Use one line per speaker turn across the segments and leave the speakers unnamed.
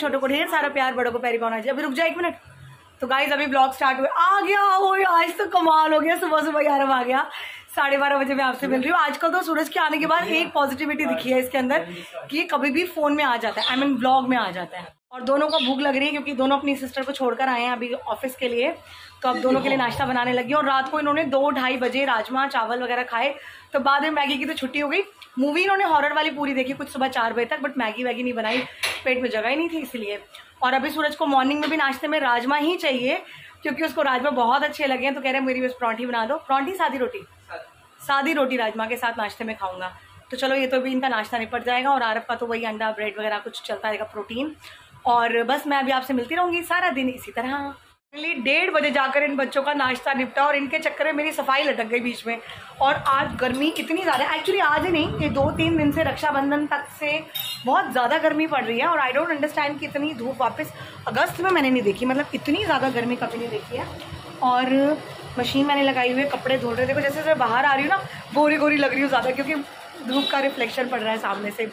छोटों को ढेर सारा प्यार, बड़ों को प्यारी पाना चाहिए। अभी रुक जाए 1 मिनट। तो गाइज अभी ब्लॉग स्टार्ट हुए, आ गया वो, आज तो कमाल हो गया। सुबह सुबह 11 आ गया, 12:30 बजे मैं आपसे मिल रही हूँ। आजकल तो सूरज के आने के बाद एक पॉजिटिविटी दिखी है इसके अंदर कि ये कभी भी फोन में आ जाता है, आई मीन ब्लॉग में आ जाता है। और दोनों को भूख लग रही है क्योंकि दोनों अपनी सिस्टर को छोड़कर आए हैं अभी ऑफिस के लिए, तो अब दोनों के लिए नाश्ता बनाने लगी। और रात को इन्होंने 2-2:30 बजे राजमा चावल वगैरह खाए, तो बाद में मैगी की तो छुट्टी हो गई। मूवी इन्होंने हॉरर वाली पूरी देखी कुछ सुबह 4 बजे तक, बट मैगी वैगी नहीं बनाई, पेट में जगह ही नहीं थी इसलिए। और अभी सूरज को मॉर्निंग में भी नाश्ते में राजमा ही चाहिए क्योंकि उसको राजमा बहुत अच्छे लगे हैं, तो कह रहे हैं मेरी बस परांठी बना दो। परांठी सादी रोटी, सादी रोटी राजमा के साथ नाश्ते में खाऊंगा। तो चलो ये तो भी इनका नाश्ता निपट जाएगा। और आरफ का तो वही अंडा ब्रेड वगैरह कुछ चलता रहेगा, प्रोटीन। और बस मैं अभी आपसे मिलती रहूंगी सारा दिन इसी तरह। 1:30 बजे जाकर इन बच्चों का नाश्ता निपटा और इनके चक्कर में मेरी सफाई लटक गई बीच में। और आज गर्मी इतनी ज़्यादा, एक्चुअली आज ही नहीं, ये 2-3 दिन से रक्षाबंधन तक से बहुत ज़्यादा गर्मी पड़ रही है। और आई डोंट अंडरस्टैंड कि इतनी धूप वापस अगस्त में मैंने नहीं देखी, मतलब इतनी ज़्यादा गर्मी कभी नहीं देखी है। और मशीन मैंने लगाई हुई है, कपड़े धुल रहे। देखो जैसे बाहर आ रही हूँ ना, गोरी गोरी लग रही हूँ ज़्यादा क्योंकि धूप का रिफ्लेक्शन पड़ रहा है सामने से,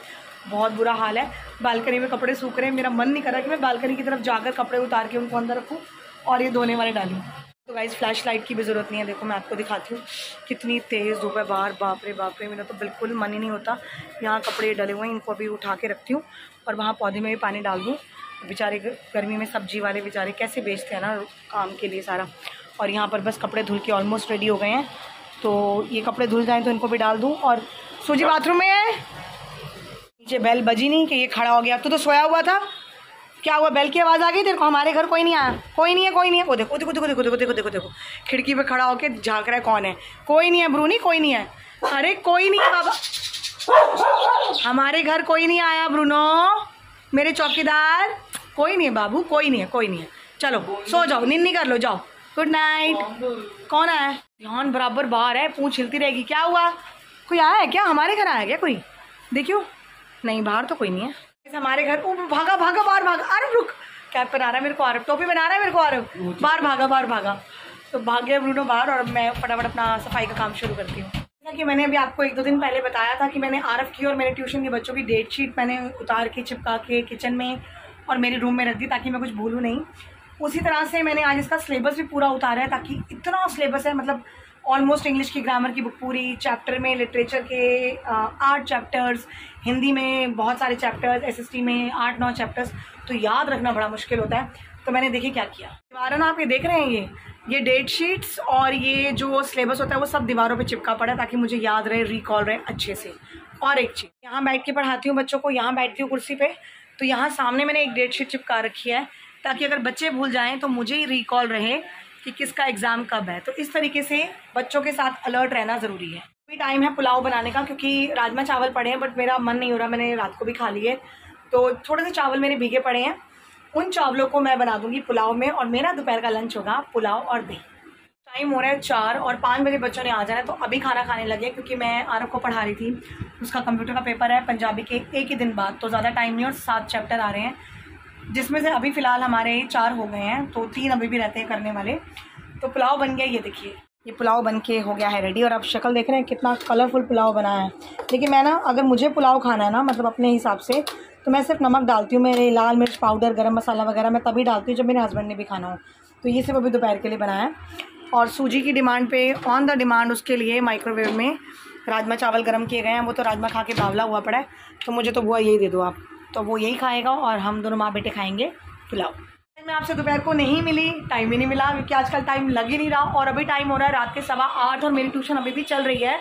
बहुत बुरा हाल है। बालकनी में कपड़े सूख रहे हैं, मेरा मन नहीं कर रहा कि मैं बालकनी की तरफ जाकर कपड़े उतार के उनको अंदर रखूँ और ये धोने वाले डालूँ। तो गाइस फ्लैश लाइट की भी ज़रूरत नहीं है। देखो मैं आपको दिखाती हूँ कितनी तेज़ धूप है बाहर, बाप रे मेरा तो बिल्कुल मन ही नहीं होता। यहाँ कपड़े डले हुए हैं, इनको अभी उठा के रखती हूँ और वहाँ पौधे में भी पानी डाल दूँ। बेचारे गर्मी में सब्जी वाले बेचारे कैसे बेचते हैं ना काम के लिए सारा। और यहाँ पर बस कपड़े धुल के ऑलमोस्ट रेडी हो गए हैं, तो ये कपड़े धुल जाएँ तो इनको भी डाल दूँ। और सूजी बाथरूम में है, नीचे बेल बजी नहीं कि ये खड़ा हो गया। तू तो सोया हुआ था, क्या हुआ? बेल की आवाज़ आ गई तेरे को? हमारे घर कोई नहीं आया, कोई नहीं है। वो देखो देखो देखो देखो देखो देखो देखो देखो खिड़की पे खड़ा होके झांक रहा है, कौन है? कोई नहीं है ब्रूनी, कोई नहीं है। अरे कोई नहीं है बाबा, हमारे घर कोई नहीं आया ब्रूनो, मेरे चौकीदार। कोई नहीं है बाबू, कोई नहीं है। चलो सो जाओ, निन्नी कर लो, जाओ, गुड नाइट। कौन आया? ध्यान बराबर बाहर है, पूंछ हिलती रहेगी। क्या हुआ? कोई आया है क्या? हमारे घर आया क्या कोई? देखियो, नहीं बाहर तो कोई नहीं है। हमारे घर भागा बाहर भागा। अरे रुक, कैप पहना रहा है मेरे को आरव, टोपी बना रहा है मेरे को आरव, बाहर भागा। तो भाग गया ब्रूनो बाहर और मैं फटाफट अपना सफाई का काम शुरू करती हूँ। कि मैंने अभी आपको 1-2 दिन पहले बताया था कि मैंने आरव की और मेरे ट्यूशन के बच्चों की डेट शीट मैंने उतार के चिपका के किचन में और मेरे रूम में रख दी ताकि मैं कुछ भूलूँ नहीं। उसी तरह से मैंने आज इसका सिलेबस भी पूरा उतारा है, ताकि इतना सिलेबस है, मतलब ऑलमोस्ट इंग्लिश की ग्रामर की बुक पूरी, चैप्टर में लिटरेचर के 8 चैप्टर्स, हिंदी में बहुत सारे चैप्टर्स, एसएसटी में 8-9 चैप्टर्स, तो याद रखना बड़ा मुश्किल होता है। तो मैंने देखिए क्या किया, दीवारों आप ये देख रहे हैं, ये डेट शीट्स और ये जो सिलेबस होता है वो सब दीवारों पे चिपका पड़ा है ताकि मुझे याद रहे, रिकॉल रहे अच्छे से। और एक चीज़, यहाँ बैठ के पढ़ाती हूँ बच्चों को, यहाँ बैठती हूँ कुर्सी पे, तो यहाँ सामने मैंने एक डेट शीट चिपका रखी है ताकि अगर बच्चे भूल जाएं तो मुझे ही रिकॉल रहे कि किसका एग्ज़ाम कब है। तो इस तरीके से बच्चों के साथ अलर्ट रहना ज़रूरी है। अभी टाइम है पुलाव बनाने का क्योंकि राजमा चावल पड़े हैं, बट मेरा मन नहीं हो रहा, मैंने रात को भी खा लिए, तो थोड़े से चावल मेरे भीगे पड़े हैं, उन चावलों को मैं बना दूंगी पुलाव में। और मेरा दोपहर का लंच होगा पुलाव और दही। टाइम हो रहा है 4 और 5 बजे बच्चों ने आ जाना है, तो अभी खाना खाने लगे क्योंकि मैं आरव को पढ़ा रही थी, उसका कंप्यूटर का पेपर है पंजाबी के एक ही दिन बाद, तो ज़्यादा टाइम नहीं और 7 चैप्टर आ रहे हैं, जिसमें से अभी फ़िलहाल हमारे 4 हो गए हैं, तो 3 अभी भी रहते हैं करने वाले। तो पुलाव बन गया, ये देखिए ये पुलाव बन के हो गया है रेडी। और आप शक्ल देख रहे हैं कितना कलरफुल पुलाव बना है। लेकिन मैं ना, अगर मुझे पुलाव खाना है ना, मतलब अपने हिसाब से, तो मैं सिर्फ नमक डालती हूँ, मेरे लाल मिर्च पाउडर, गरम मसाला वगैरह मैं तभी डालती हूँ जब मेरे हस्बैंड ने भी खाना हो। तो ये सिर्फ अभी दोपहर के लिए बनाया है। और सूजी की डिमांड पे ऑन द डिमांड उसके लिए माइक्रोवेव में राजमा चावल गर्म किए गए हैं। वो तो राजमा खा के बावला हुआ पड़ा है, तो मुझे तो बुआ यही दे दो आप, तो वो यही खाएगा और हम दोनों माँ बेटे खाएंगे पुलाव। मैं आपसे दोपहर को नहीं मिली, टाइम ही नहीं मिला क्योंकि आजकल टाइम लग ही नहीं रहा। और अभी टाइम हो रहा है रात के 8:15 और मेरी ट्यूशन अभी भी चल रही है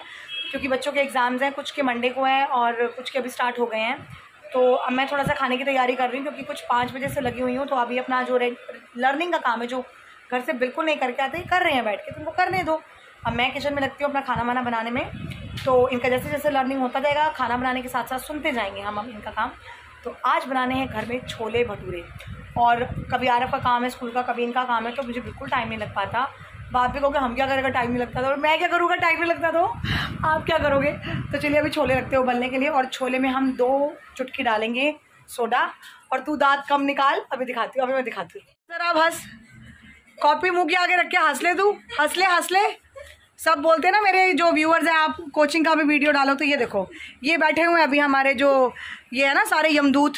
क्योंकि बच्चों के एग्ज़ाम्स हैं, कुछ के मंडे को हैं और कुछ के अभी स्टार्ट हो गए हैं। तो अब मैं थोड़ा सा खाने की तैयारी कर रही हूँ क्योंकि कुछ 5 बजे से लगी हुई हूँ। तो अभी अपना जो लर्निंग का काम है, जो घर से बिल्कुल नहीं करके आते, कर रहे हैं बैठ के, तुमको करने दो। अब मैं किचन में लगती हूँ अपना खाना वाना बनाने में, तो इनका जैसे जैसे लर्निंग होता जाएगा, खाना बनाने के साथ साथ सुनते जाएंगे हम इनका काम। तो आज बनाने हैं घर में छोले भटूरे, और कभी आरफ का काम है स्कूल का, कभी इनका काम है, तो मुझे बिल्कुल टाइम नहीं लग पाता। बात भी कहोगे हम क्या करेगा, टाइम नहीं लगता, तो मैं क्या करूँगा, टाइम नहीं लगता तो आप क्या करोगे। तो चलिए अभी छोले रखते हो उबलने के लिए, और छोले में हम 2 चुटकी डालेंगे सोडा। और तू दांत कम निकाल, अभी दिखाती हूँ, अभी मैं दिखाती हूँ। जरा हंस, कॉपी मुँह के आगे रख के हंस ले, तू हंस ले। सब बोलते हैं ना मेरे जो व्यूअर्स हैं, आप कोचिंग का भी वीडियो डालो, तो ये देखो ये बैठे हुए हैं अभी हमारे जो ये है ना सारे यमदूत,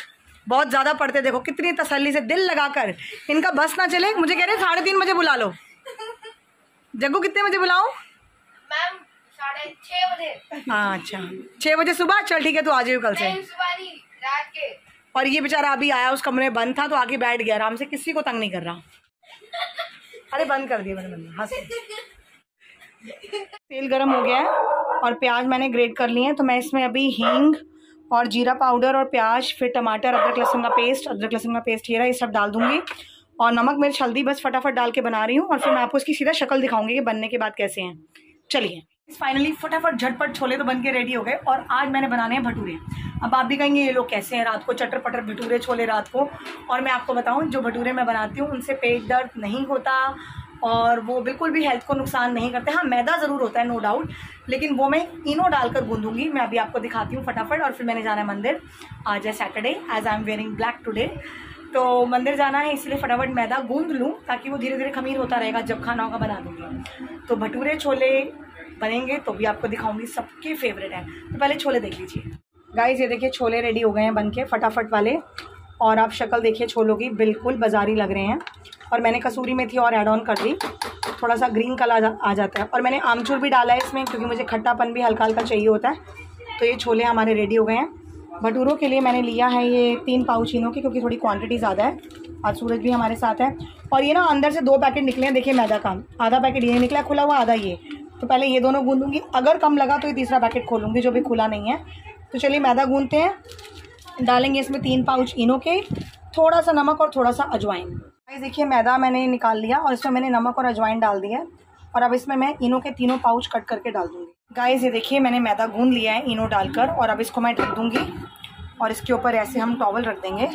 बहुत ज़्यादा पढ़ते, देखो कितनी तसल्ली से दिल लगाकर। इनका बस ना चले, मुझे कह रहे 3:30 बजे बुला लो। जग्गू कितने बजे बुलाऊं?
मैम 6:30 बजे।
हाँ अच्छा 6 बजे सुबह, चल ठीक है तू आ जाइयो कल से।
सुबह नहीं, रात के।
और ये बेचारा अभी आया, उस कमरे में बंद था तो आके बैठ गया आराम से, किसी को तंग नहीं कर रहा। अरे बंद कर दिया मैंने, बंद। तेल गरम हो गया है और प्याज मैंने ग्रेट कर लिए हैं, तो मैं इसमें अभी हींग और जीरा पाउडर और प्याज, फिर टमाटर, अदरक लहसुन का पेस्ट ये रहा, ये सब डाल दूंगी। और नमक मिर्च हल्दी बस फटाफट डाल के बना रही हूँ, और फिर मैं आपको इसकी सीधा शक्ल दिखाऊंगी कि बनने के बाद कैसे हैं। चलिए फाइनली फटाफट झटपट छोले तो बन के रेडी हो गए, और आज मैंने बनाने हैं भटूरे। अब आप भी कहेंगे ये लोग कैसे हैं रात को चटर पटर भटूरे छोले रात को। और मैं आपको बताऊं, जो भटूरे मैं बनाती हूँ उनसे पेट दर्द नहीं होता और वो बिल्कुल भी हेल्थ को नुकसान नहीं करते। हाँ मैदा ज़रूर होता है नो डाउट, लेकिन वो मैं इनो डालकर गूंदूंगी। मैं अभी आपको दिखाती हूँ फटाफट। और फिर मैंने जाना है मंदिर, आज है Saturday, as I am wearing black today, तो मंदिर जाना है, इसलिए फटाफट मैदा गूंद लूँ ताकि वो धीरे धीरे खमीर होता रहेगा, जब खाना होगा बना दूँगी। तो भटूरे छोले बनेंगे तो भी आपको दिखाऊंगी, सबके फेवरेट है। तो पहले छोले देख लीजिए गाइस, ये देखिए छोले रेडी हो गए हैं बन के फटाफट वाले। और आप शक्ल देखिए छोलों की, बिल्कुल बाजारी लग रहे हैं। और मैंने कसूरी मेथी और ऐड ऑन कर दी, थोड़ा सा ग्रीन कलर आ जाता है। और मैंने आमचूर भी डाला है इसमें, क्योंकि मुझे खट्टापन भी हल्का हल्का चाहिए होता है। तो ये छोले हमारे रेडी हो गए हैं। भटूरों के लिए मैंने लिया है ये 3 पाउच इनो की, क्योंकि थोड़ी क्वांटिटी ज़्यादा है। आज सूरज भी हमारे साथ है। और ये ना अंदर से 2 पैकेट निकले हैं, देखिए मैदा का। आधा पैकेट ये निकला खुला हुआ, आधा ये। तो पहले ये दोनों गूंदूंगी, अगर कम लगा तो ये तीसरा पैकेट खोलूँगी जो भी खुला नहीं है। तो चलिए मैदा गूंदते हैं, डालेंगे इसमें 3 पाउच इनो के, थोड़ा सा नमक और थोड़ा सा अजवाइन। देखिए मैदा मैंने निकाल लिया और इसमें मैंने नमक और अजवाइन डाल दिया। और अब इसमें मैं इनो के 3 पाउच कट करके डाल दूँगी। गाइस ये देखिए मैंने मैदा गूंद लिया है इनो डालकर, और अब इसको मैं ढक दूँगी और इसके ऊपर ऐसे हम टॉवल रख देंगे।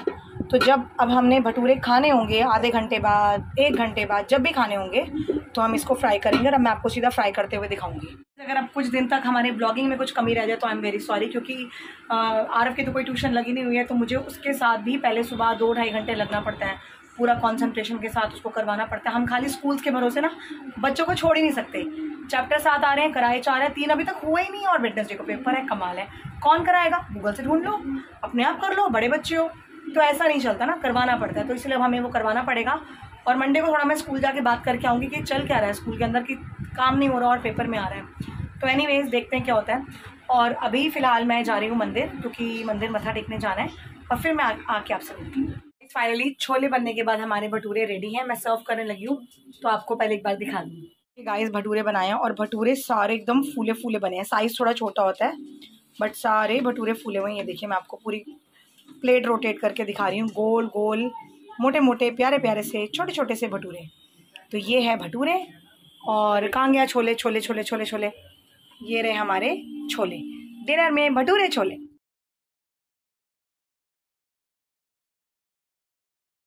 तो जब अब हमने भटूरे खाने होंगे आधे घंटे बाद, 1 घंटे बाद, जब भी खाने होंगे तो हम इसको फ्राई करेंगे। और अब मैं आपको सीधा फ्राई करते हुए दिखाऊंगी। अगर अब कुछ दिन तक हमारे ब्लॉगिंग में कुछ कमी रह जाए तो आई एम वेरी सॉरी, क्योंकि आरव की तो कोई ट्यूशन लगी नहीं हुई है, तो मुझे उसके साथ भी पहले सुबह 2-2.5 घंटे लगना पड़ता है, पूरा कंसंट्रेशन के साथ उसको करवाना पड़ता है। हम खाली स्कूल्स के भरोसे ना बच्चों को छोड़ ही नहीं सकते। चैप्टर 7 आ रहे हैं, कराए 4 है, 3 अभी तक हुए ही नहीं, और वेडनेसडे को पेपर है। कमाल है, कौन कराएगा? गूगल से ढूंढ लो, अपने आप कर लो, बड़े बच्चे हो तो ऐसा नहीं चलता ना, करवाना पड़ता है। तो इसलिए अब हमें वो करवाना पड़ेगा। और मंडे को थोड़ा मैं स्कूल जाके बात करके आऊँगी कि चल क्या रहा है स्कूल के अंदर, की काम नहीं हो रहा और पेपर में आ रहा है। तो एनीवेज देखते हैं क्या होता है। और अभी फ़िलहाल मैं जा रही हूँ मंदिर, क्योंकि मंदिर मत्था टेकने जाना है, और फिर मैं आके आपसे मिलती हूँ। फाइनली छोले बनने के बाद हमारे भटूरे रेडी हैं, मैं सर्व करने लगी हूँ। तो आपको पहले एक बार दिखा दूँ। गाइस भटूरे बनाए हैं, और भटूरे सारे एकदम फूले फूले बने हैं। साइज़ थोड़ा छोटा होता है बट सारे भटूरे फूले हुए हैं। ये देखिए मैं आपको पूरी प्लेट रोटेट करके दिखा रही हूँ, गोल गोल मोटे मोटे प्यारे प्यारे से छोटे छोटे से भटूरे। तो ये है भटूरे, और कहाँ गया छोले छोले छोले छोले छोले, ये रहे हमारे छोले। डिनर में भटूरे छोले।